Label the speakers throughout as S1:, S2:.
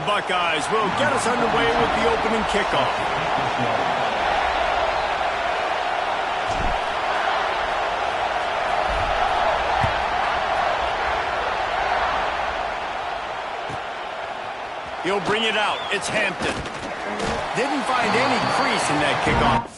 S1: Buckeyes will get us underway with the opening kickoff. He'll bring it out. It's Hampton. Didn't find any crease in that kickoff.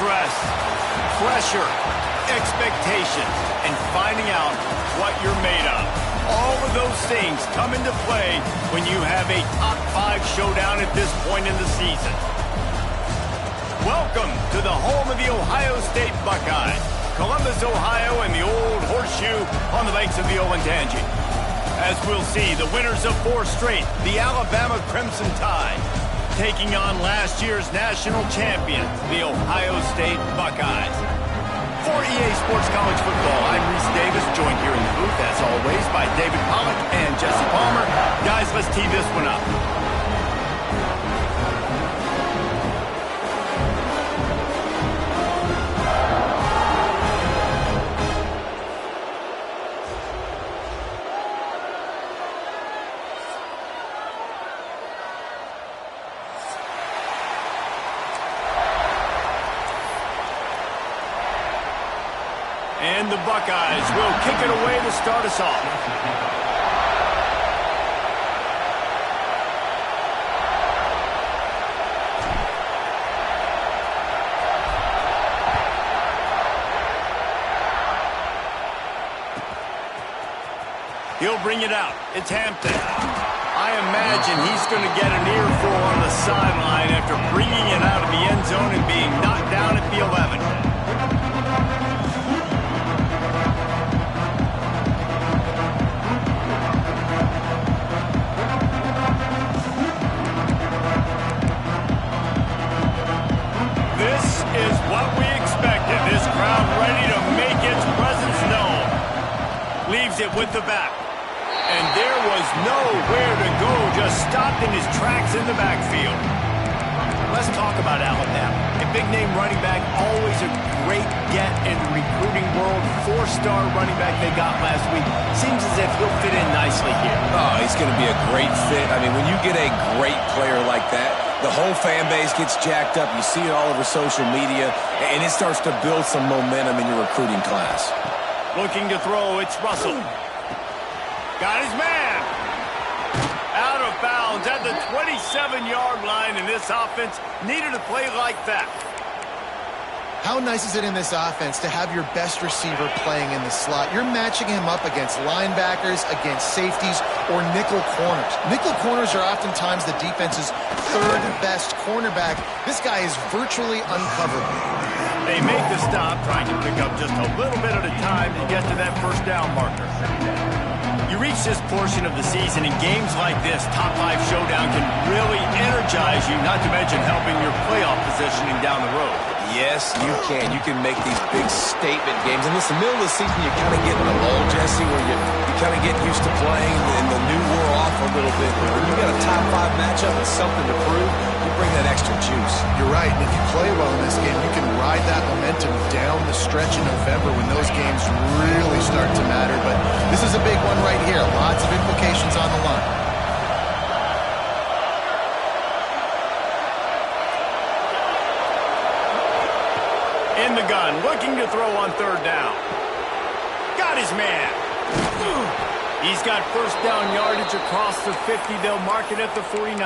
S1: Stress, pressure, expectations, and finding out what you're made of. All of those things come into play when you have a top 5 showdown at this point in the season. Welcome to the home of the Ohio State Buckeyes, Columbus, Ohio, and the old horseshoe on the banks of the Ncaa26. As we'll see, the winners of 4 straight, the Alabama Crimson Tide, taking on last year's national champions, the Ohio State Buckeyes. For EA Sports College Football, I'm Reese Davis, joined here in the booth, as always, by David Pollack and Jesse Palmer. Guys, let's tee this one up. And the Buckeyes will kick it away to start us off. He'll bring it out. It's Hampton. I imagine he's going to get an earful on the sideline after bringing it out of the end zone and being knocked down at the 11. Is what we expected. This crowd ready to make its presence known. Leaves it with the back. And there was nowhere to go, just stopped in his tracks in the backfield. Let's talk about Alabama. A big-name running back, always a great get in the recruiting world. 4-star running back they got last week. Seems as if he'll fit in nicely here.
S2: Oh, he's going to be a great fit. I mean, when you get a great player like that, the whole fan base gets jacked up. You see it all over social media, and it starts to build some momentum in your recruiting class.
S1: Looking to throw, it's Russell. Got his man. Out of bounds at the 27-yard line, and this offense needed a play like that.
S3: How nice is it in this offense to have your best receiver playing in the slot? You're matching him up against linebackers, against safeties, or nickel corners. Nickel corners are oftentimes the defense's 3rd best cornerback. This guy is virtually uncoverable.
S1: They make the stop, trying to pick up just a little bit at a time to get to that first down marker. You reach this portion of the season, and games like this, top 5 showdown, can really energize you, not to mention helping your playoff positioning down the road.
S2: Yes, you can. You can make these big statement games. And listen, middle of the season, you kind of get in a lull, Jesse, where you kind of get used to playing and the new wore off a little bit. But when you got a top 5 matchup and something to prove, you bring that extra juice.
S3: You're right, and if you play well in this game, you can ride that momentum down the stretch in November when those games really start to matter. But this is a big one right here. Lots of implications on the line.
S1: In the gun, looking to throw on third down. Got his man. He's got first down yardage across the 50. They'll mark it at the 49.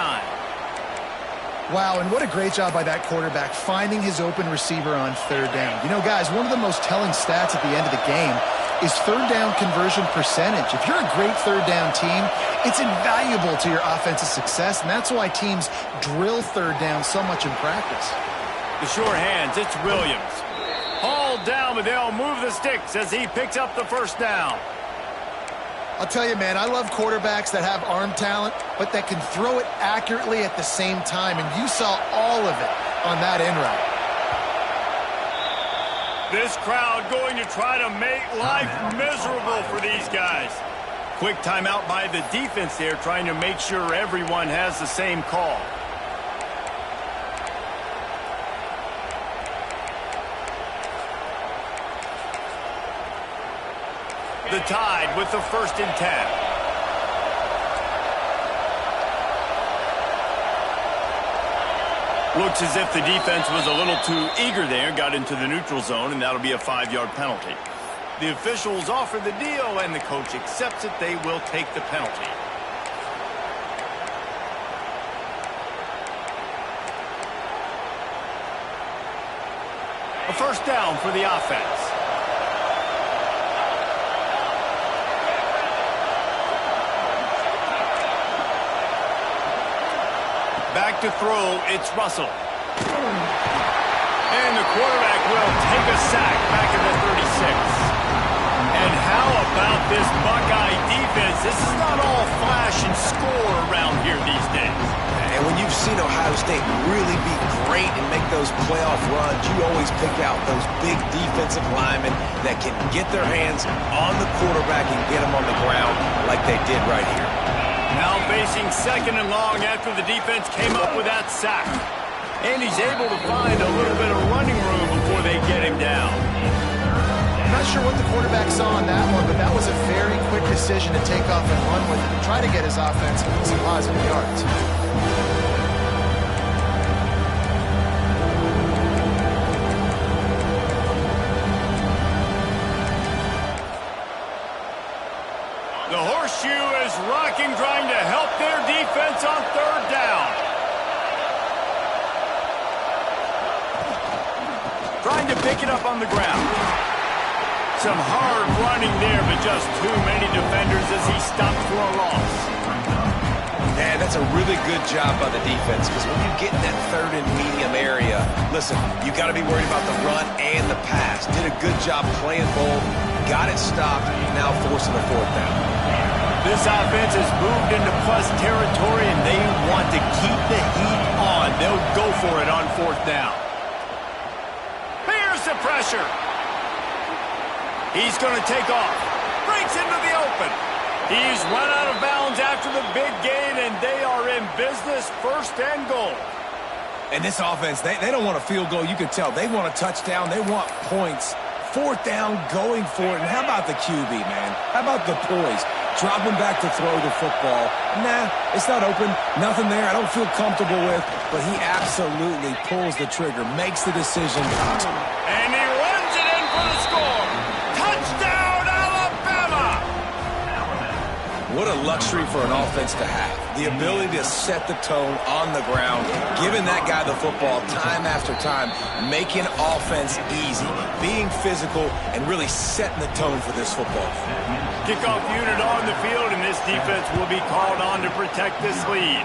S3: Wow, and what a great job by that quarterback finding his open receiver on third down. You know, guys, one of the most telling stats at the end of the game is third down conversion percentage. If you're a great third down team, it's invaluable to your offensive success, and that's why teams drill third down so much in practice.
S1: The short hands, it's Williams. Hauled down, but they'll move the sticks as he picks up the first down.
S3: I'll tell you, man, I love quarterbacks that have arm talent, but that can throw it accurately at the same time, and you saw all of it on that in route.
S1: This crowd going to try to make life miserable for these guys. Quick timeout by the defense there, trying to make sure everyone has the same call. The Tide with the 1st and 10. Looks as if the defense was a little too eager there, got into the neutral zone, and that'll be a 5-yard penalty. The officials offer the deal, and the coach accepts it. They will take the penalty. A first down for the offense. Back to throw, it's Russell. And the quarterback will take a sack back at the 36. And how about this Buckeye defense? This is not all flash and score around here these days.
S2: And when you've seen Ohio State really be great and make those playoff runs, you always pick out those big defensive linemen that can get their hands on the quarterback and get him on the ground like they did right here.
S1: Now facing 2nd and long after the defense came up with that sack. And he's able to find a little bit of running room before they get him down.
S3: I'm not sure what the quarterback saw on that one, but that was a very quick decision to take off and run with it and try to get his offense some positive yards.
S1: The horseshoe is rocking, trying to help their defense on third down. Trying to pick it up on the ground. Some hard running there, but just too many defenders as he stopped for a loss.
S2: Man, that's a really good job by the defense, because when you get in that 3rd and medium area, listen, you got to be worried about the run and the pass. Did a good job playing both, got it stopped, now forcing the 4th down.
S1: This offense has moved into plus territory, and they want to keep the heat on. They'll go for it on 4th down. Here's the pressure. He's going to take off. Breaks into the open. He's run out of bounds after the big gain, and they are in business, 1st and goal.
S2: And this offense, they don't want a field goal. You can tell. They want a touchdown. They want points. 4th down, going for it. And how about the QB, man? How about the poise? Dropping back to throw the football. Nah, it's not open. Nothing there I don't feel comfortable with. But he absolutely pulls the trigger, makes the decision.
S1: And he runs it in for the score. Touchdown, Alabama!
S2: What a luxury for an offense to have. The ability to set the tone on the ground, giving that guy the football time after time, making offense easy, being physical, and really setting the tone for this football.
S1: Kickoff unit on the field, and this defense will be called on to protect this lead.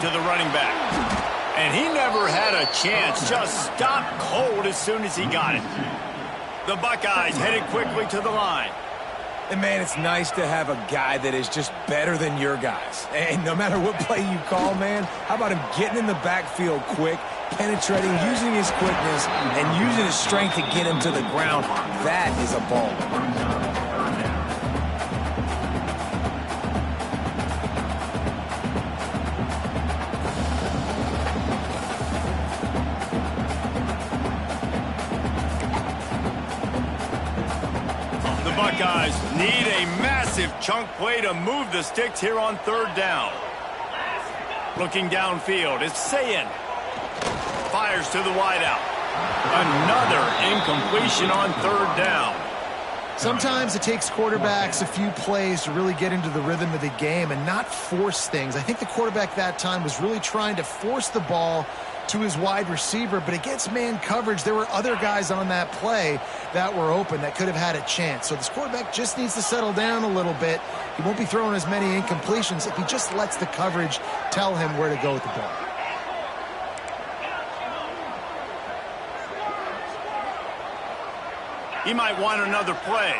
S1: to the running back. And he never had a chance. Just stopped cold as soon as he got it. The Buckeyes headed quickly to the line.
S2: And, man, it's nice to have a guy that is just better than your guys. And no matter what play you call, man, how about him getting in the backfield quick, penetrating, using his quickness, and using his strength to get him to the ground? That is a ball.
S1: Buckeyes need a massive chunk play to move the sticks here on third down. Looking downfield, it's Ncaa26. Fires to the wideout. Another incompletion on third down.
S3: Sometimes it takes quarterbacks a few plays to really get into the rhythm of the game and not force things. I think the quarterback that time was really trying to force the ball to his wide receiver, but against man coverage, there were other guys on that play that were open that could have had a chance. So this quarterback just needs to settle down a little bit. He won't be throwing as many incompletions if he just lets the coverage tell him where to go with the ball.
S1: He might want another play.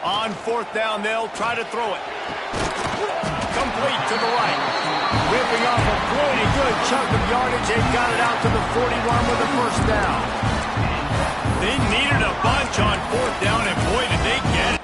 S1: On fourth down, they'll try to throw it. Complete to the right. Ripping off a pretty good chunk of yardage. They got it out to the 41 with a first down. They needed a bunch on fourth down, and boy, did they get it.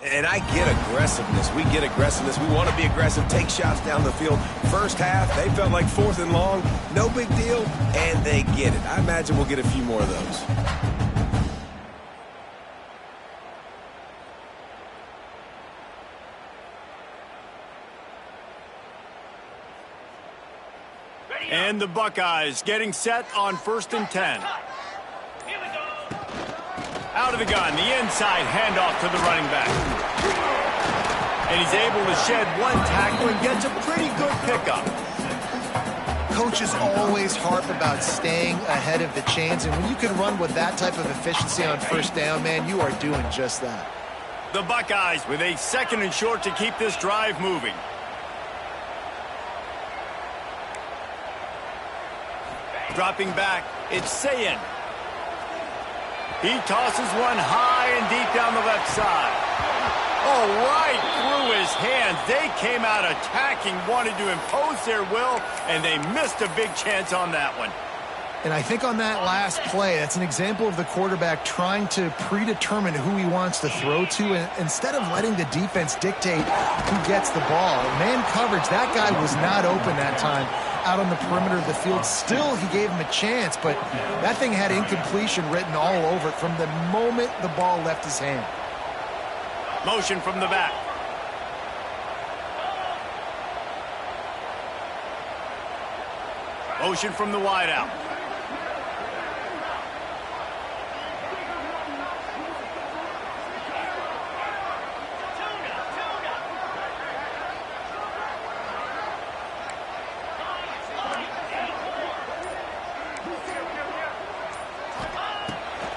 S2: And I get aggressiveness. We get aggressiveness. We want to be aggressive, take shots down the field. First half, they felt like fourth and long. No big deal, and they get it. I imagine we'll get a few more of those.
S1: And the Buckeyes getting set on 1st and 10. Out of the gun, the inside handoff to the running back. And he's able to shed one tackle and gets a pretty good pickup.
S3: Coaches always harp about staying ahead of the chains, and when you can run with that type of efficiency on first down, man, you are doing just that.
S1: The Buckeyes with a 2nd and short to keep this drive moving. Dropping back, it's Ncaa26. He tosses one high and deep down the left side. Oh, right through his hands. They came out attacking, wanted to impose their will, and they missed a big chance on that one.
S3: And I think on that last play, that's an example of the quarterback trying to predetermine who he wants to throw to, and instead of letting the defense dictate who gets the ball. Man coverage, that guy was not open that time out on the perimeter of the field. Still, he gave him a chance, but that thing had incompletion written all over it from the moment the ball left his hand.
S1: Motion from the back. Motion from the wideout.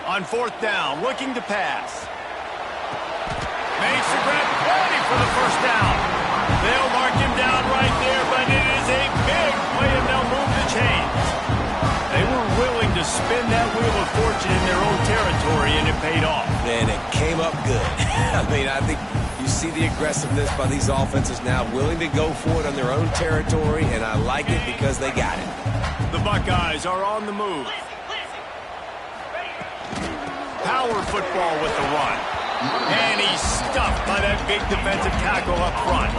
S1: On 4th down, looking to pass. Makes the grab, ready for the first down. They'll mark him down right there, but it is a big play, and they'll move the chains. They were willing to to spin that wheel of fortune in their own territory, and it paid off.
S2: And it came up good. I mean, I think you see the aggressiveness by these offenses now, willing to go for it on their own territory, and I like it because they got it.
S1: The Buckeyes are on the move. Power football with the run. And he's stuffed by that big defensive tackle up front.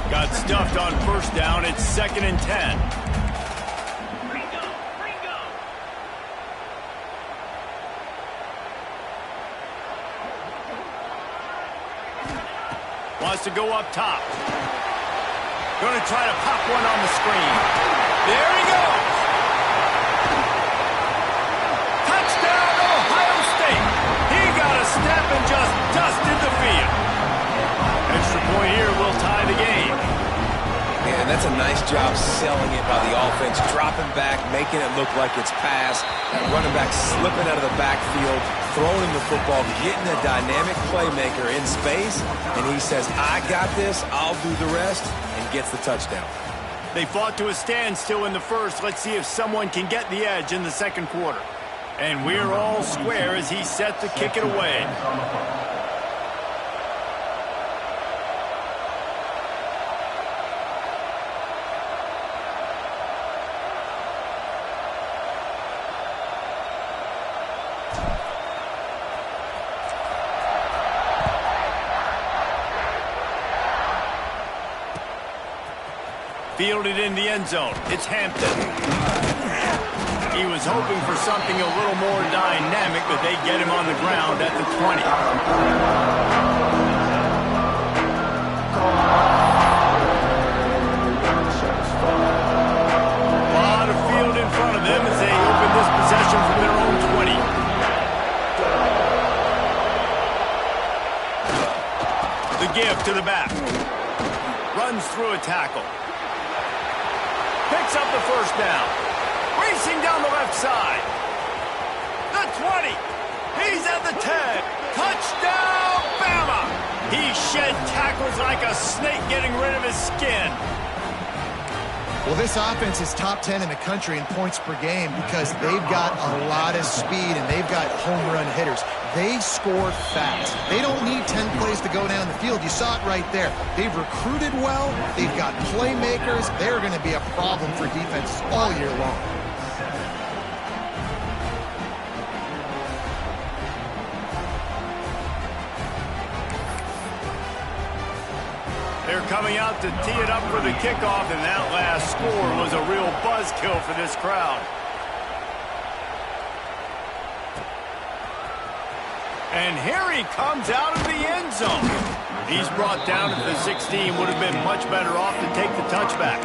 S1: Got stuffed on first down. It's 2nd and 10. Wants to go up top. Going to try to pop one on the screen. There he goes. Touchdown, Ohio State. He got a step and just dusted the field. Extra point here will tie the game.
S2: And that's a nice job selling it by the offense, dropping back, making it look like it's pass. That running back slipping out of the backfield, throwing him the football, getting a dynamic playmaker in space, and he says, I got this, I'll do the rest, and gets the touchdown.
S1: They fought to a standstill in the first. Let's see if someone can get the edge in the second quarter. And we're all square as he's set to kick it away. Fielded in the end zone. It's Hampton. He was hoping for something a little more dynamic, but they get him on the ground at the 20. A lot of field in front of them as they open this possession from their own 20. The give to the back. Runs through a tackle. Picks up the first down. Racing down the left side. The 20. He's at the 10. Touchdown, Bama! He shed tackles like a snake getting rid of his skin.
S3: Well, this offense is top 10 in the country in points per game because they've got a lot of speed and they've got home run hitters. They score fast. They don't need 10 plays to go down the field. You saw it right there. They've recruited well. They've got playmakers. They're going to be a problem for defenses all year long.
S1: They're coming out to tee it up for the kickoff, and that last score was a real buzzkill for this crowd. And here he comes out of the end zone. He's brought down at the 16. Would have been much better off to take the touchback.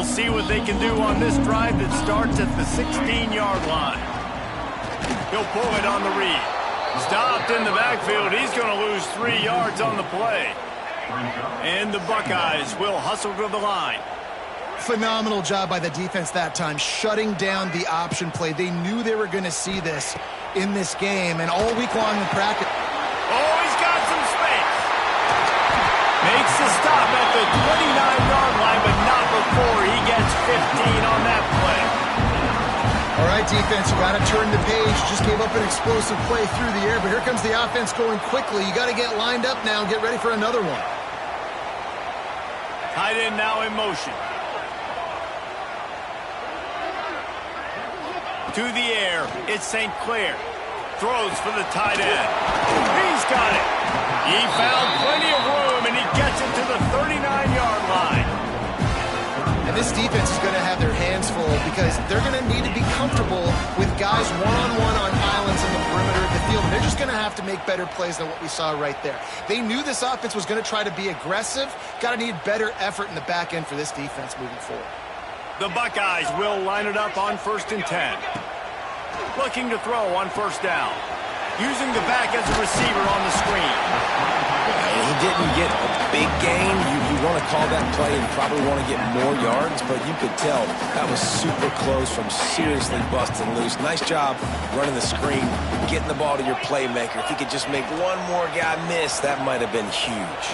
S1: See what they can do on this drive that starts at the 16-yard line. He'll pull it on the read. Stopped in the backfield. He's going to lose 3 yards on the play. And the Buckeyes will hustle to the line.
S3: Phenomenal job by the defense that time, shutting down the option play. They knew they were going to see this in this game, and all week long in practice.
S1: Oh, he's got some space. Makes the stop at the 29-yard line, but not before he gets 15 on that play.
S3: All right, defense, you got to turn the page. Just gave up an explosive play through the air, but here comes the offense going quickly. You got to get lined up now and get ready for another one.
S1: Tight end now in motion. To the air, it's St. Clair. Throws for the tight end. He's got it. He found plenty of room, and he gets it to the 39-yard line.
S3: And this defense is going to have their hands full because they're going to need to be comfortable with guys one-on-one on islands in the perimeter of the field. And they're just going to have to make better plays than what we saw right there. They knew this offense was going to try to be aggressive. Got to need better effort in the back end for this defense moving forward.
S1: The Buckeyes will line it up on 1st and 10. Looking to throw on first down. Using the back as a receiver on the screen.
S2: And he didn't get a big gain. You want to call that play and probably want to get more yards, but you could tell that was super close from seriously busting loose. Nice job running the screen, getting the ball to your playmaker. If he could just make one more guy miss, that might have been huge.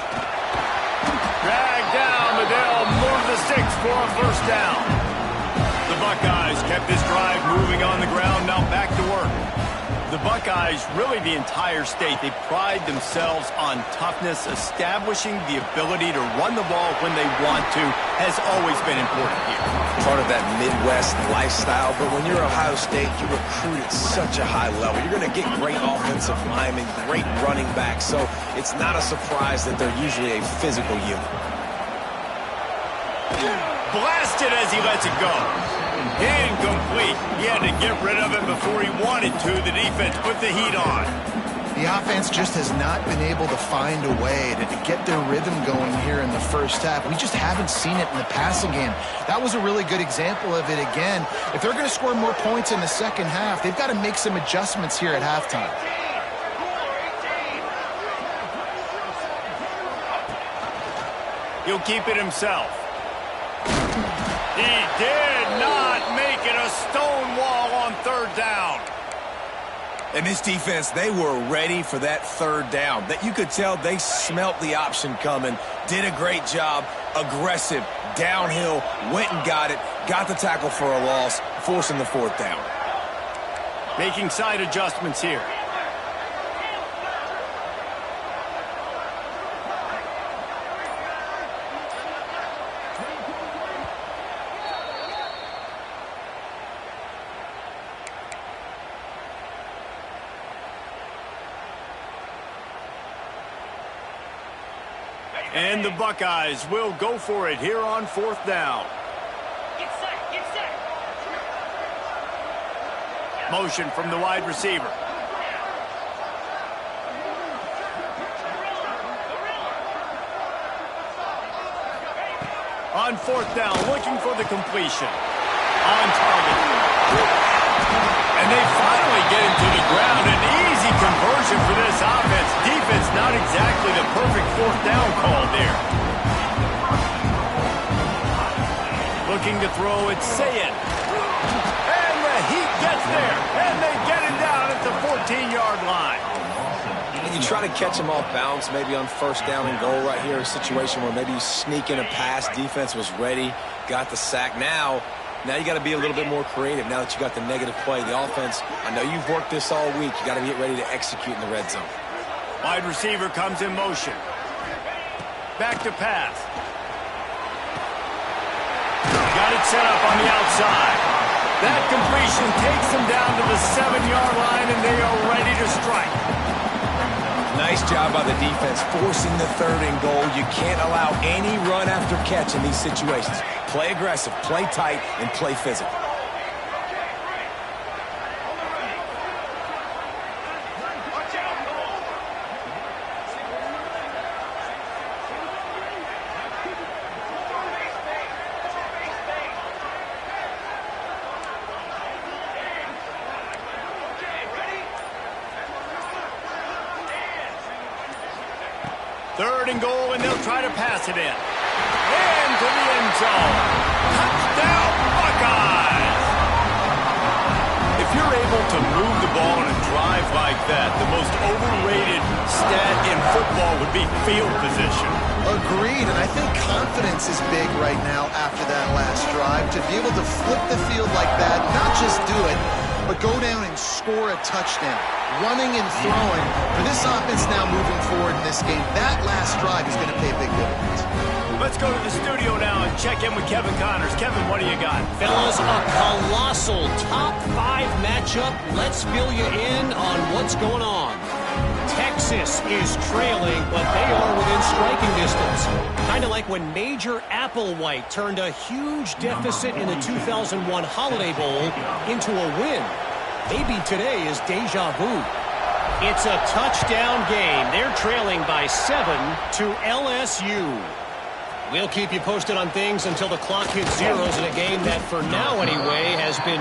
S1: Dragged down, but they'll move the sticks for a first down. The Buckeyes kept this drive moving on the ground, now back to work. The Buckeyes, really the entire state, they pride themselves on toughness. Establishing the ability to run the ball when they want to has always been important here.
S2: Part of that Midwest lifestyle, but when you're Ohio State, you recruit at such a high level. You're going to get great offensive linemen, great running backs, so it's not a surprise that they're usually a physical unit.
S1: Blasted as he lets it go. Incomplete. He had to get rid of it before he wanted to. The defense put the heat on.
S3: The offense just has not been able to find a way to get their rhythm going here in the first half. We just haven't seen it in the passing game. That was a really good example of it again. If they're going to score more points in the second half, they've got to make some adjustments here at halftime.
S1: He'll keep it himself. He did not make it a stone wall on third down.
S2: And this defense, they were ready for that third down. That you could tell they smelt the option coming, did a great job, aggressive, downhill, went and got it, got the tackle for a loss, forcing the fourth down.
S1: Making side adjustments here. And the Buckeyes will go for it here on fourth down.
S4: Get set, get set.
S1: Motion from the wide receiver. On fourth down, looking for the completion. On target. And they finally get him to the ground. An easy conversion for this offense. Defense not exactly the perfect fourth down call there. Looking to throw, it's Saying. And the heat gets there. And they get him down at the 14-yard line.
S2: And you try to catch him off balance, maybe on first down and goal right here, a situation where maybe you sneak in a pass, defense was ready, got the sack. Now you got to be a little bit more creative now that you got the negative play. The offense, I know you've worked this all week. You got to get ready to execute in the red zone.
S1: Wide receiver comes in motion. Back to pass. Got it set up on the outside. That completion takes them down to the 7-yard line, and they are ready to strike.
S2: Nice job by the defense, forcing the third and goal. You can't allow any run after catch in these situations. Play aggressive, play tight, and play physical.
S1: Third and goal, and they'll try to pass it in. Into the end zone. Touchdown, Buckeyes! If you're able to move the ball in a drive like that, the most overrated stat in football would be field position.
S3: Agreed, and I think confidence is big right now after that last drive. To be able to flip the field like that, not just do it, but go down and score a touchdown. Running and throwing. For this offense now moving forward in this game, that last drive is going to pay big dividends.
S1: Let's go to the studio now and check in with Kevin Connors. Kevin, what do you got?
S5: Fellas, a colossal top 5 matchup. Let's fill you in on what's going on. Texas is trailing, but they are within striking distance. Kind of like when Major Applewhite turned a huge deficit in the 2001 Holiday Bowl into a win. Maybe today is deja vu. It's a touchdown game. They're trailing by 7 to LSU. We'll keep you posted on things until the clock hits zeros in a game that, for now anyway, has been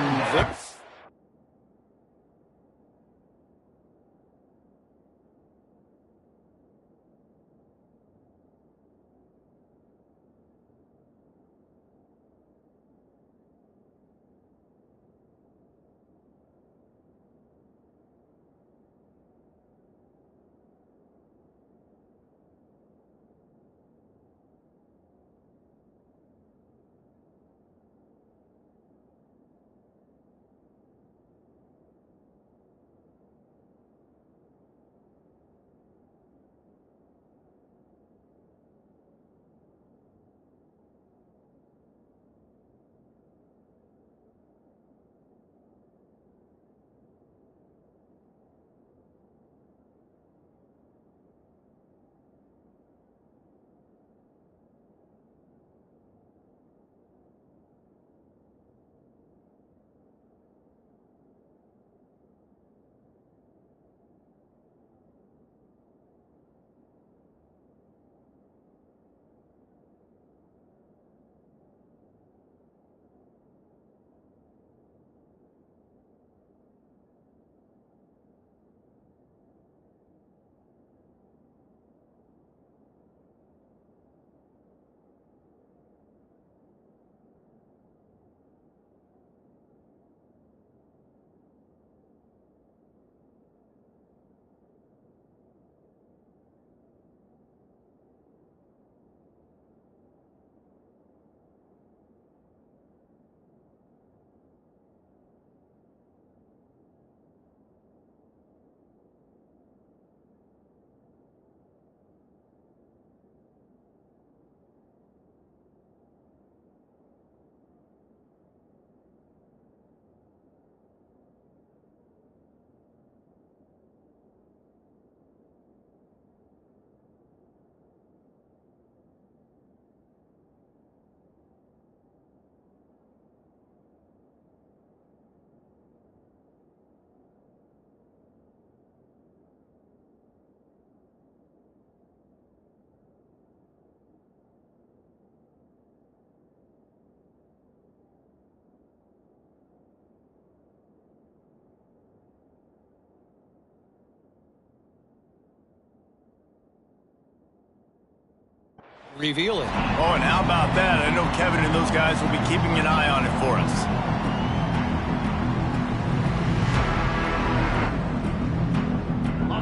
S5: revealing.
S1: Oh, and how about that? I know Kevin and those guys will be keeping an eye on it for us.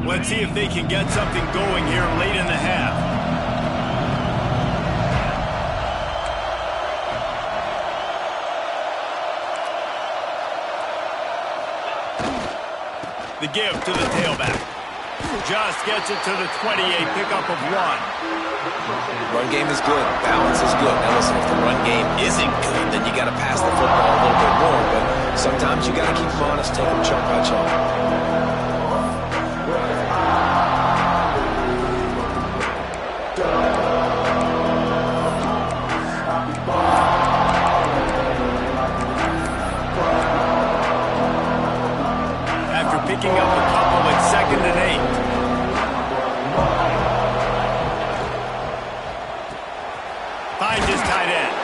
S1: Let's see if they can get something going here late in the half. The give to the tailback. Just gets it to the 28, pickup of 1.
S2: Run game is good. Balance is good. Now listen, if the run game isn't good, then you got to pass the football a little bit more. But sometimes you got to keep them honest, take them chunk by chunk.
S1: Picking up a couple at 2nd and 8. Finds his tight end.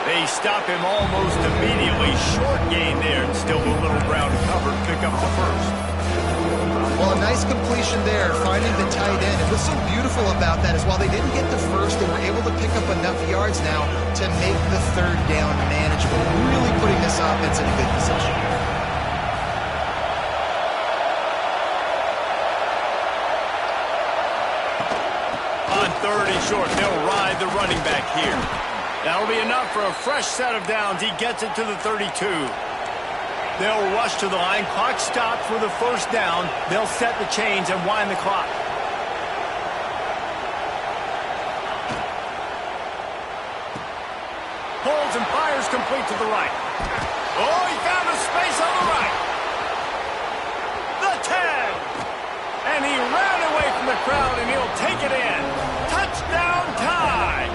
S1: They stop him almost immediately. Short gain there, and still a little ground to cover. Pick up the first.
S3: Well, a nice completion there, finding the tight end. And what's so beautiful about that is while they didn't get the first, they were able to pick up enough yards now to make the 3rd down manageable. Really putting this offense in a good position.
S1: On 3rd and short, they'll ride the running back here. That'll be enough for a fresh set of downs. He gets it to the 32. They'll rush to the line. Clock stopped for the 1st down. They'll set the chains and wind the clock. Pulls and fires complete to the right. Oh, he found a space on the right. The 10. And he ran away from the crowd, and he'll take it in. Touchdown tie!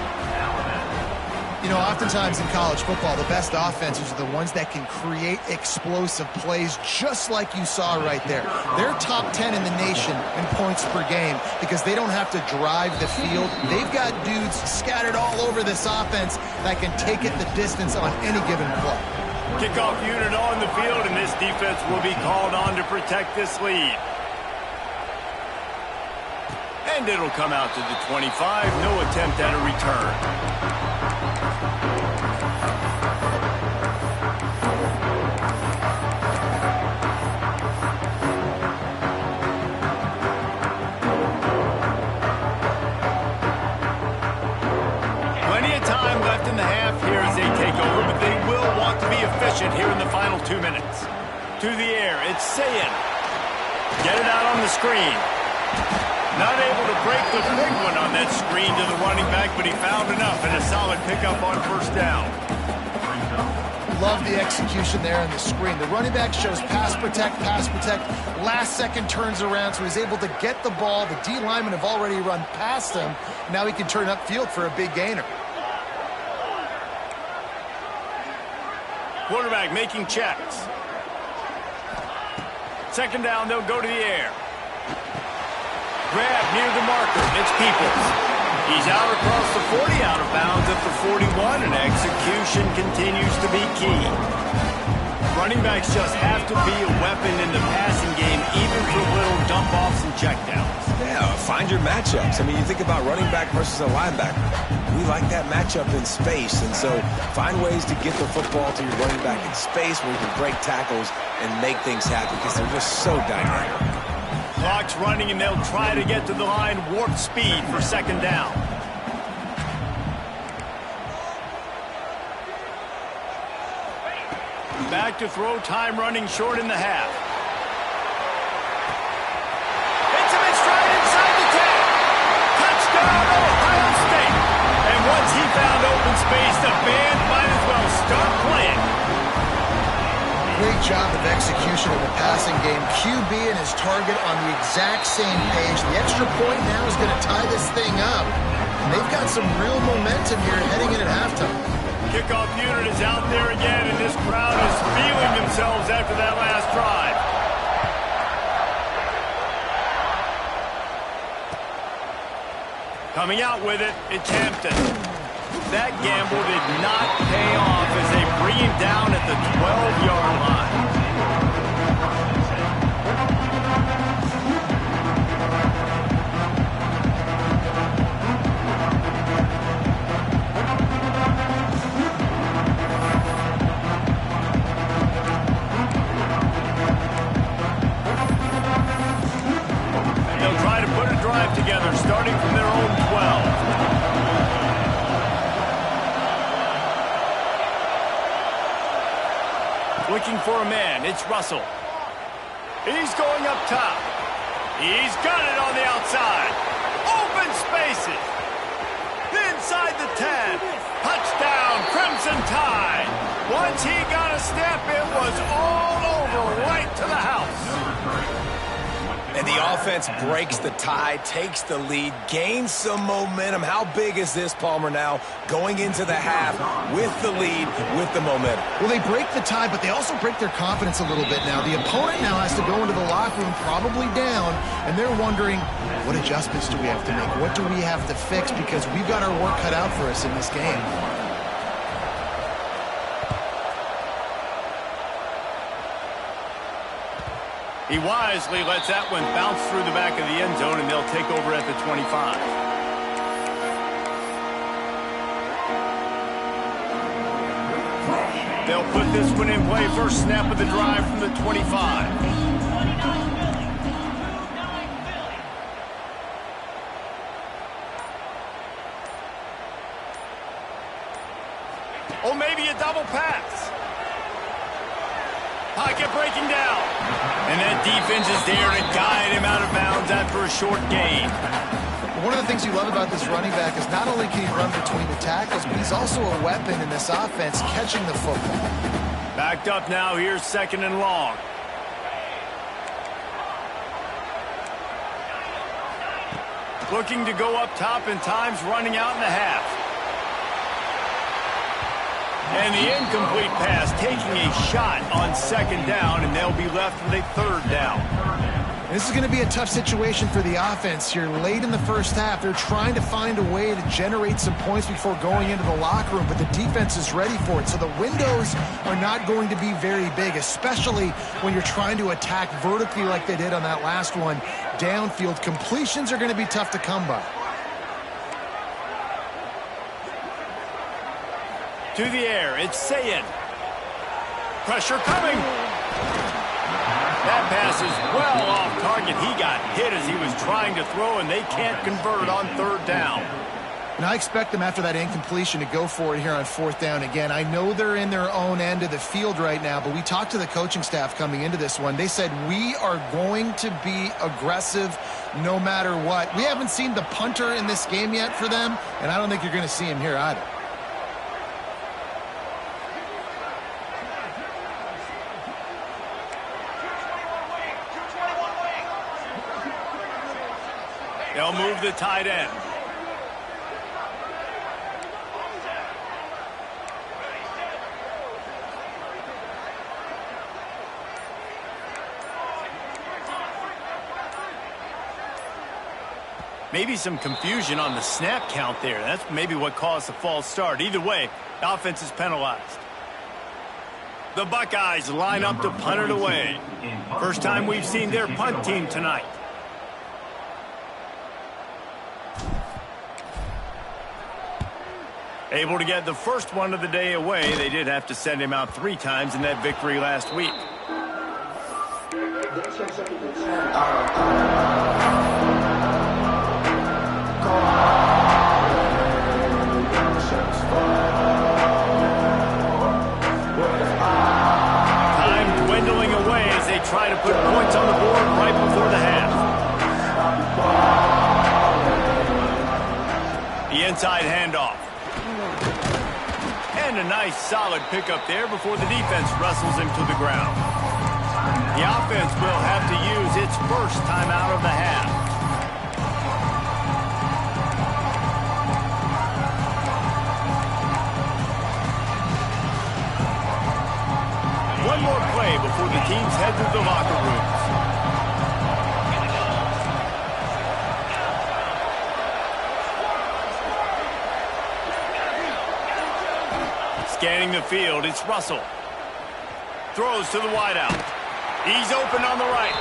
S3: You know, oftentimes in college football, the best offenses are the ones that can create explosive plays just like you saw right there. They're top 10 in the nation in points per game because they don't have to drive the field. They've got dudes scattered all over this offense that can take it the distance on any given play.
S1: Kickoff unit on the field, and this defense will be called on to protect this lead. And it'll come out to the 25. No attempt at a return. Plenty of time left in the half here as they take over, but they will want to be efficient here in the final 2 minutes. To the air, it's Sayin. Get it out on the screen. Not able to break the big one on that screen to the running back, but he found enough and a solid pickup on 1st down.
S3: Love the execution there on the screen. The running back shows pass protect, last second turns around, so he's able to get the ball. The D linemen have already run past him. Now he can turn upfield for a big gainer.
S1: Quarterback making checks. 2nd down, they'll go to the air. Grab near the marker. It's Peoples. He's out across the 40, out of bounds at the 41, and execution continues to be key. Running backs just have to be a weapon in the passing game, even for little dump-offs and checkdowns.
S2: Yeah, find your matchups. I mean, you think about running back versus a linebacker. We like that matchup in space, and so find ways to get the football to your running back in space where you can break tackles and make things happen because they're just so dynamic.
S1: Clock's running, and they'll try to get to the line warp speed for 2nd down. Back to throw, time running short in the half. Hits him in stride inside the 10. Touchdown, Ohio State. And once he found open space, the band might as well start playing.
S3: Great job of execution in the passing game. QB and his target on the exact same page. The extra point now is going to tie this thing up. And they've got some real momentum here heading in at halftime.
S1: Kickoff unit is out there again, and this crowd is feeling themselves after that last drive. Coming out with it, it's Hampton. That gamble did not pay off as they bring him down at the 12-yard line. Looking for a man, it's Russell. He's going up top. He's got it on the outside. Open spaces. Inside the 10. Touchdown, Crimson Tide. Once he got a step, it was all over, right to the house.
S2: And the offense breaks the tie, takes the lead, gains some momentum. How big is this, Palmer, now going into the half with the lead, with the momentum?
S3: Well, they break the tie, but they also break their confidence a little bit now. The opponent now has to go into the locker room probably down, and they're wondering, what adjustments do we have to make? What do we have to fix? Because we've got our work cut out for us in this game.
S1: He wisely lets that one bounce through the back of the end zone, and they'll take over at the 25. They'll put this one in play. First snap of the drive from the 25. Oh, maybe a double pass. Pocket breaking down. And that defense is there to guide him out of bounds after a short gain.
S3: One of the things you love about this running back is not only can he run between the tackles, but he's also a weapon in this offense catching the football.
S1: Backed up now. Here's second and long. Looking to go up top, and time's running out in the half. And the incomplete pass taking a shot on second down, and they'll be left with a third down.
S3: This is going to be a tough situation for the offense here. Late in the first half, they're trying to find a way to generate some points before going into the locker room, but the defense is ready for it. So the windows are not going to be very big, especially when you're trying to attack vertically like they did on that last one. Downfield completions are going to be tough to come by.
S1: To the air, it's Sayin. Pressure coming. That pass is well off target. He got hit as he was trying to throw, and they can't convert on third down.
S3: And I expect them after that incompletion to go for it here on fourth down again. I know they're in their own end of the field right now, but we talked to the coaching staff coming into this one. They said, we are going to be aggressive no matter what. We haven't seen the punter in this game yet for them, and I don't think you're going to see him here either.
S1: They'll move the tight end. Maybe some confusion on the snap count there. That's maybe what caused the false start. Either way, the offense is penalized. The Buckeyes line up to punt it away. First time we've seen their punt team tonight. Able to get the first one of the day away. They did have to send him out 3 times in that victory last week. Time dwindling away as they try to put points on the board right before the half. The inside handoff. And a nice solid pickup there before the defense wrestles him to the ground. The offense will have to use its first timeout of the half. One more play before the teams head to the locker rooms. Scanning the field, it's Russell. Throws to the wideout. He's open on the right.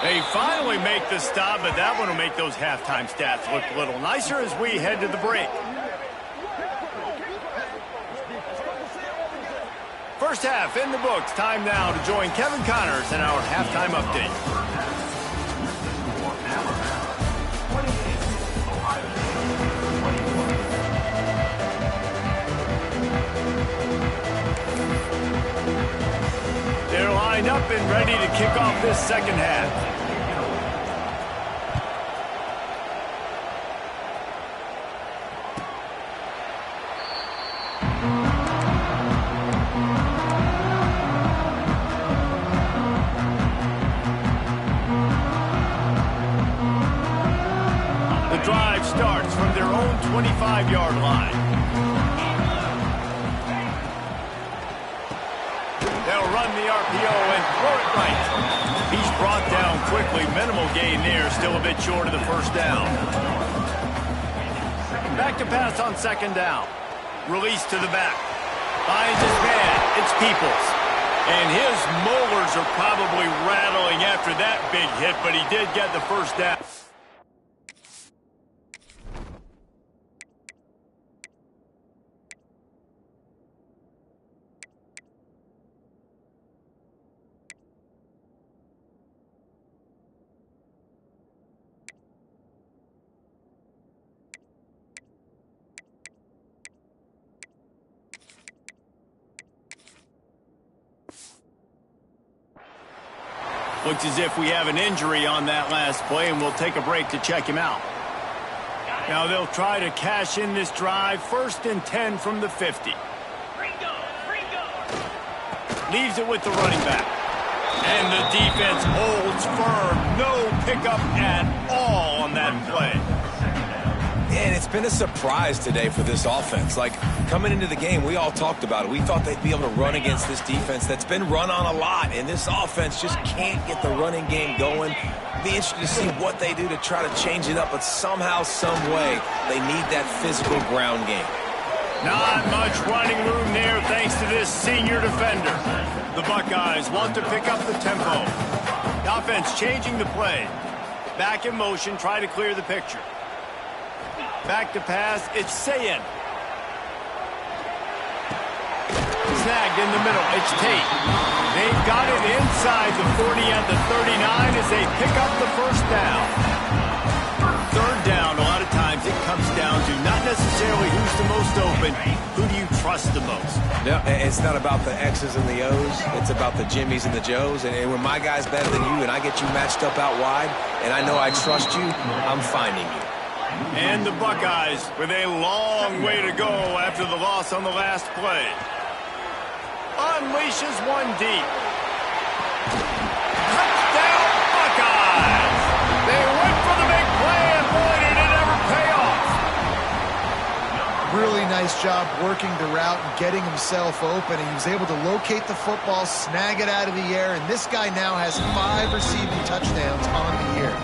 S1: They finally make the stop, but that one will make those halftime stats look a little nicer as we head to the break. First half in the books. Time now to join Kevin Connors in our halftime update. lined up and ready to kick off this second half. The drive starts from their own 25-yard line. They'll run the RPO and throw it right. He's brought down quickly. Minimal gain there. Still a bit short of the first down. Back to pass on second down. Release to the back. Finds his man. It's Peoples. And his molars are probably rattling after that big hit, but he did get the first down. Looks as if we have an injury on that last play, and we'll take a break to check him out. Now they'll try to cash in this drive. 1st and 10 from the 50. Leaves it with the running back. And the defense holds firm. No pickup at all on that play.
S2: And it's been a surprise today for this offense. Like, coming into the game, we all talked about it. We thought they'd be able to run against this defense that's been run on a lot, and this offense just can't get the running game going. Be interested to see what they do to try to change it up, but somehow, some way, they need that physical ground game.
S1: Not much running room there thanks to this senior defender. The Buckeyes want to pick up the tempo. The offense changing the play. Back in motion, try to clear the picture. Back to pass, it's Ncaa26. Snagged in the middle, it's Tate. They've got it inside the 40 at the 39 as they pick up the first down. Third down, a lot of times it comes down to not necessarily who's the most open, who do you trust the most?
S2: No, it's not about the X's and the O's. It's about the Jimmies and the Joes. And when my guy's better than you and I get you matched up out wide and I know I trust you, I'm finding you.
S1: And the Buckeyes with a long way to go after the loss on the last play. Unleashes one deep. Touchdown Buckeyes! They went for the big play and boy did it ever pay off.
S3: Really nice job working the route and getting himself open. And he was able to locate the football, snag it out of the air, and this guy now has 5 receiving touchdowns on the year.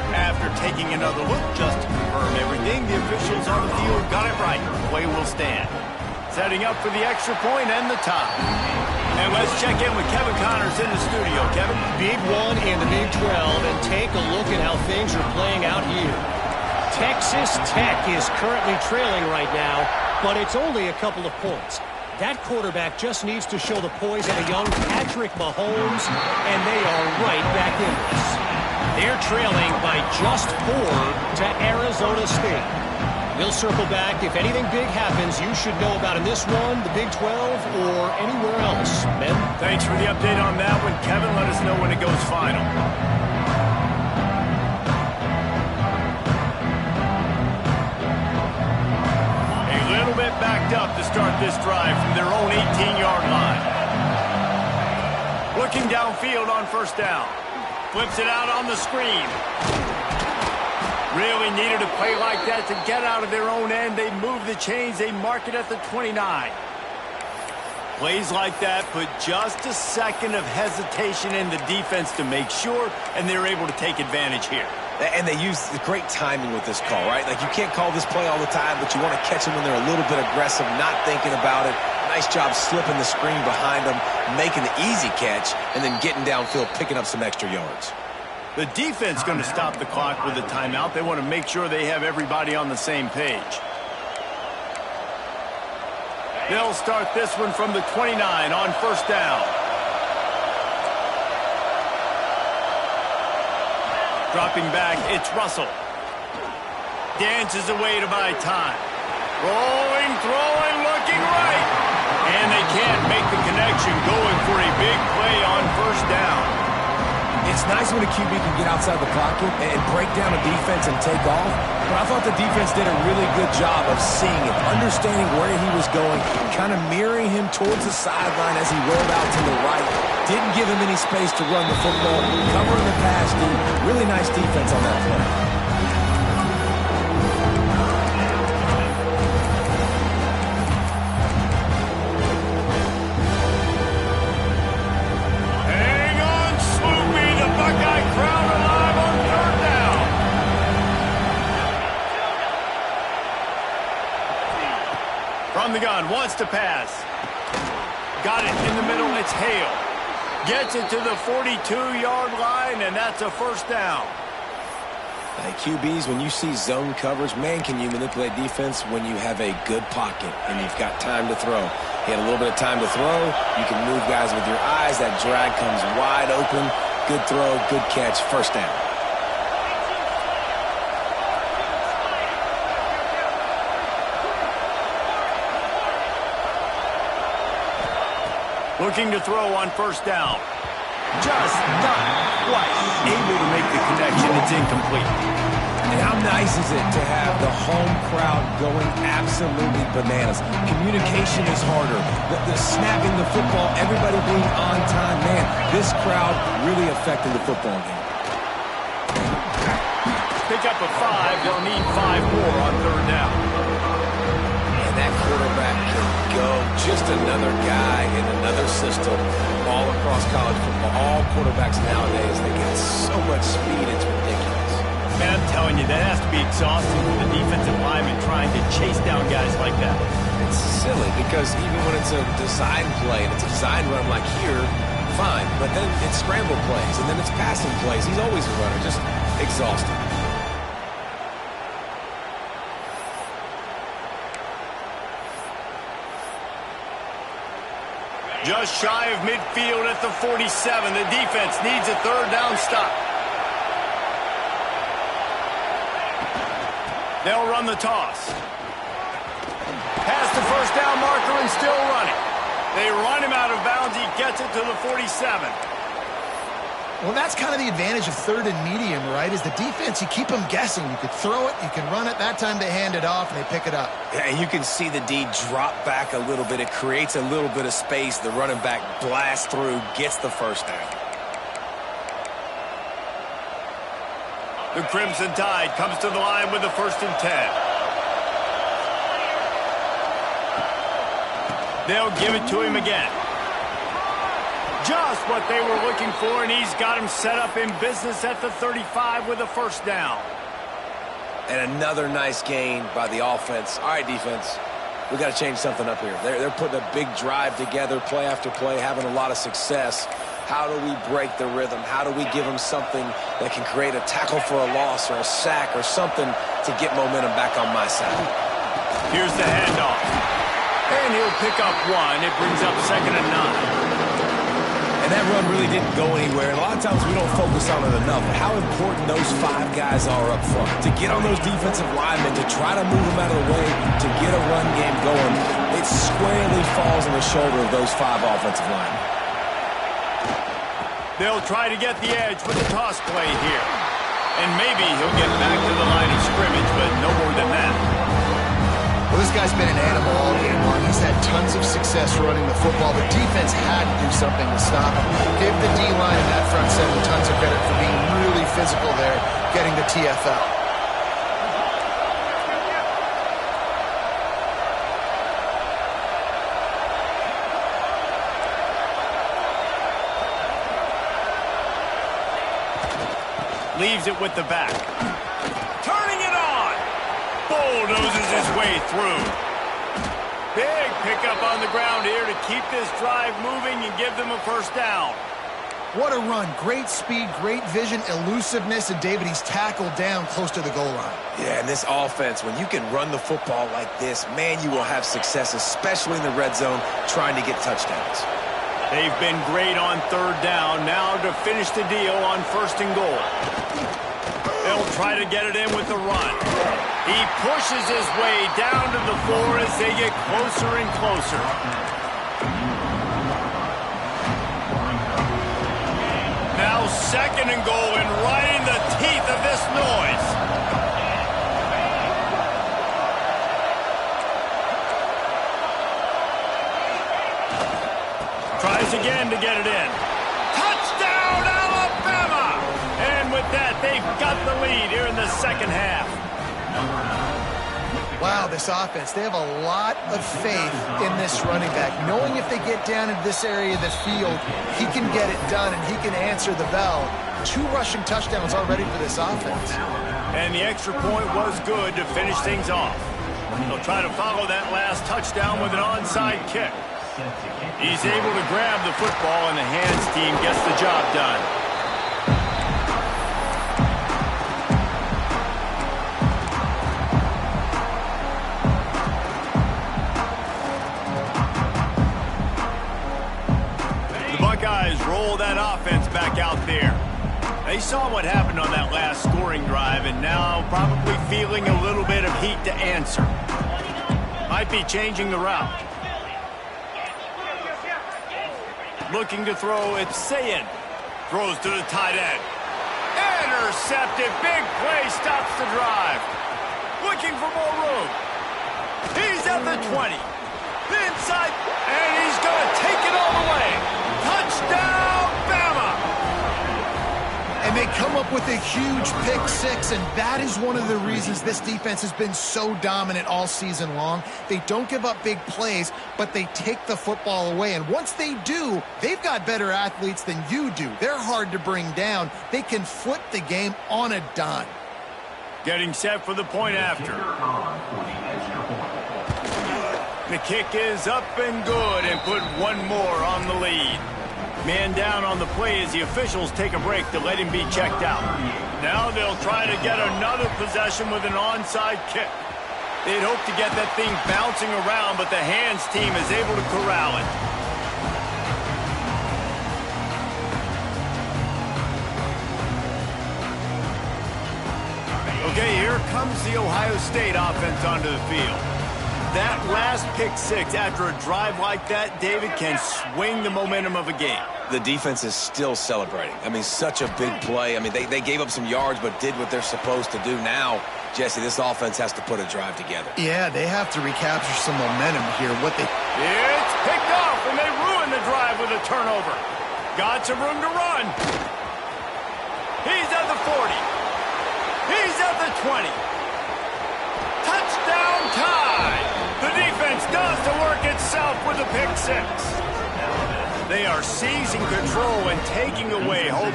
S1: After taking another look just to confirm everything, the officials on the field got it right. Play will stand. Setting up for the extra point and the tie. And let's check in with Kevin Connors in the studio. Kevin?
S5: Big one in the Big 12, and take a look at how things are playing out here. Texas Tech is currently trailing right now, but it's only a couple of points. That quarterback just needs to show the poise of a young Patrick Mahomes, and they are right back in this. They're trailing by just 4 to Arizona State. We'll circle back. If anything big happens, you should know about in this one, the Big 12, or anywhere else. Ben?
S1: Thanks for the update on that one, Kevin. Let us know when it goes final. A little bit backed up to start this drive from their own 18-yard line. Looking downfield on first down. Flips it out on the screen. Really needed a play like that to get out of their own end. They move the chains. They mark it at the 29. Plays like that put just a second of hesitation in the defense to make sure, and they're able to take advantage here.
S2: And they use the great timing with this call, right? Like, you can't call this play all the time, but you want to catch them when they're a little bit aggressive, not thinking about it. Nice job slipping the screen behind them, making the easy catch, and then getting downfield, picking up some extra yards.
S1: The defense going to stop the clock with a timeout. They want to make sure they have everybody on the same page. They'll start this one from the 29 on first down. Dropping back, it's Russell. Dances away to buy time. Rolling, throwing, looking right. And they can't make the connection, going for a big play on first down.
S2: It's nice when a QB can get outside the pocket and break down a defense and take off, but I thought the defense did a really good job of seeing it, understanding where he was going, kind of mirroring him towards the sideline as he rolled out to the right. Didn't give him any space to run the football, covering the pass deep. Really nice defense on that play.
S1: From the gun, wants to pass. Got it in the middle, it's Hale. Gets it to the 42-yard line, and that's a first down.
S2: Hey, QBs, when you see zone coverage, man, can you manipulate defense when you have a good pocket and you've got time to throw. He had a little bit of time to throw. You can move guys with your eyes. That drag comes wide open. Good throw, good catch, first down.
S1: Looking to throw on first down. Just not quite able to make the connection. It's incomplete.
S2: And how nice is it to have the home crowd going absolutely bananas? Communication is harder. The snapping the football, everybody being on time. Man, this crowd really affecting the football game.
S1: Pick up a 5. They'll need 5 more on third down.
S2: And that quarterback can go. Just another guy in another system all across college football. All quarterbacks nowadays, they get so much speed, it's ridiculous.
S1: Man, I'm telling you, that has to be exhausting for the defensive lineman trying to chase down guys like that.
S2: It's silly because even when it's a design play and it's a design run like here, fine. But then it's scramble plays and then it's passing plays. He's always a runner, just exhausting.
S1: Just shy of midfield at the 47. The defense needs a third down stop. They'll run the toss. Past the first down marker and still running. They run him out of bounds. He gets it to the 47.
S3: Well, that's kind of the advantage of third and medium, right? Is the defense, you keep them guessing. You could throw it, you can run it. That time they hand it off and they pick it up.
S2: Yeah, and you can see the D drop back a little bit. It creates a little bit of space. The running back blasts through, gets the first down.
S1: The Crimson Tide comes to the line with the 1st and 10. They'll give it to him again. Just what they were looking for, and he's got him set up in business at the 35 with a first down.
S2: And another nice gain by the offense. All right, defense, we got to change something up here. They're putting a big drive together, play after play, having a lot of success. How do we break the rhythm? How do we give them something that can create a tackle for a loss or a sack or something to get momentum back on my side?
S1: Here's the handoff. And he'll pick up 1. It brings up 2nd and 9.
S2: And that run really didn't go anywhere. And a lot of times we don't focus on it enough. But how important those 5 guys are up front. To get on those defensive linemen, to try to move them out of the way, to get a run game going, it squarely falls on the shoulder of those 5 offensive linemen.
S1: They'll try to get the edge with the toss play here. And maybe he'll get back to the line of scrimmage, but no more than that.
S3: Well, this guy's been an animal all game long. He's had tons of success running the football. The defense had to do something to stop him. Give the D-line and that front seven tons of credit for being really physical there, getting the TFL.
S1: Leaves it with the back. Turning it on. Bulldozes his way through. Big pickup on the ground here to keep this drive moving and give them a first down.
S3: What a run. Great speed, great vision, elusiveness, and David, he's tackled down close to the goal line.
S2: Yeah, and this offense, when you can run the football like this, man, you will have success, especially in the red zone, trying to get touchdowns.
S1: They've been great on third down. Now to finish the deal on 1st and goal. They'll try to get it in with the run. He pushes his way down to the floor as they get closer and closer. and goal and right in the teeth of this noise. Tries again to get it in. Touchdown, Alabama! And with that, they've got the lead here in the second half.
S3: Wow, this offense, they have a lot of faith in this running back, knowing if they get down into this area of the field, he can get it done and he can answer the bell. 2 rushing touchdowns already for this offense.
S1: And the extra point was good to finish things off. They'll try to follow that last touchdown with an onside kick. He's able to grab the football, and the hands team gets the job done. The Buckeyes roll that offense back out there. They saw what happened on that last scoring drive, and now probably feeling a little bit of heat to answer. Might be changing the route. Looking to throw, it's Sayin. Throws to the tight end. Intercepted. Big play stops the drive. Looking for more room. He's at the 20. Inside, and he's going to take it all the way. Touchdown, Bama!
S3: And they come up with a huge pick 6, and that is one of the reasons this defense has been so dominant all season long. They don't give up big plays, but they take the football away. And once they do, they've got better athletes than you do. They're hard to bring down. They can flip the game on a dime.
S1: Getting set for the point after. The kick is up and good and put one more on the lead. Man down on the play as the officials take a break to let him be checked out. Now they'll try to get another possession with an onside kick. They'd hope to get that thing bouncing around, but the hands team is able to corral it. Okay, here comes the Ohio State offense onto the field. That last pick 6 after a drive like that, David, can swing the momentum of a game.
S2: The defense is still celebrating. I mean, such a big play. I mean, they gave up some yards but did what they're supposed to do. Now, Jesse, this offense has to put a drive together.
S3: Yeah, they have to recapture some momentum here.
S1: It's picked off, and they ruin the drive with a turnover. Got some room to run. He's at the 40. He's at the 20. Touchdown tie. The defense does the work itself with a pick 6. They are seizing control and taking away hope.